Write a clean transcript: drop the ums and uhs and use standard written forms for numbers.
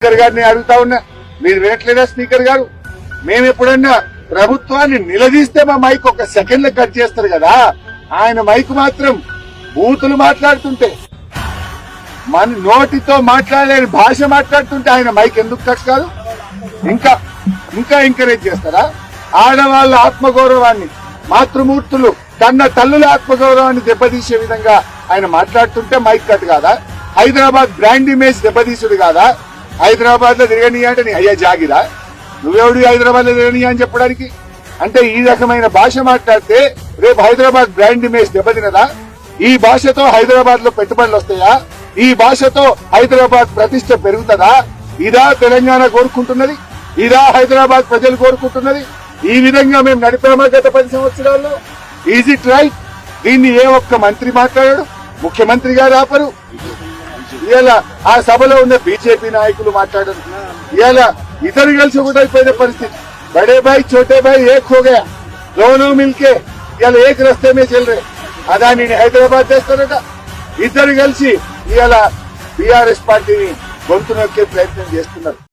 Speaker గారిని అడుగుతా ఉన్నా, మీరు వినట్లేదా స్పీకర్ గారు? మేము ఎప్పుడన్నా ప్రభుత్వాన్ని నిలదీస్తే మా మైక్ ఒక సెకండ్ లో కట్ చేస్తారు కదా, ఆయన మైక్ మాత్రం బూతులు మాట్లాడుతుంటే, మన నోటితో మాట్లాడలేని భాష మాట్లాడుతుంటే ఆయన మైక్ ఎందుకు కట్ కాదు? ఇంకా ఎంకరేజ్ చేస్తారా? ఆడవాళ్ళ ఆత్మగౌరవాన్ని, మాతృమూర్తులు కన్న తల్లుల ఆత్మగౌరవాన్ని దెబ్బతీసే విధంగా ఆయన మాట్లాడుతుంటే మైక్ కట్ కాదా? హైదరాబాద్ బ్రాండ్ ఇమేజ్ దెబ్బతీసుడు కాదా? హైదరాబాద్ లో తిరగనియా అంటే నీ అయ్యా జాగిరా? నువ్వెవడు హైదరాబాద్ లో తిరగనియా అని చెప్పడానికి? అంటే ఈ రకమైన భాష మాట్లాడితే రేపు హైదరాబాద్ బ్రాండ్ ఇమేజ్ దెబ్బతినదా? ఈ భాషతో హైదరాబాద్ లో పెట్టుబడులు వస్తాయా? ఈ భాషతో హైదరాబాద్ ప్రతిష్ట పెరుగుతుందా? ఇదా తెలంగాణ కోరుకుంటున్నది? ఇదా హైదరాబాద్ ప్రజలు కోరుకుంటున్నది? ఈ విధంగా మేము నడిపామా గత 10 సంవత్సరాల్లో? Is it right? దీన్ని ఏ ఒక్క మంత్రి మాట్లాడాడు? ముఖ్యమంత్రి గారు ఆపరు. ఇలా ఆ సభలో ఉన్న బీజేపీ నాయకులు మాట్లాడారు. ఇలా ఇద్దరు కలిసి ఒకటైపోయిన పరిస్థితి. బడే భాయ్ చోటే భాయ్ ఏక్ హో గయా, दोनों मिलके ఇలా ఏక రస్తే మే చల్ రే. అదానిని హైదరాబాద్ చేస్తారట. ఇద్దరు కలిసి ఇలా బీఆర్ఎస్ పార్టీని గొంతు నొక్కే ప్రయత్నం చేస్తున్నారు.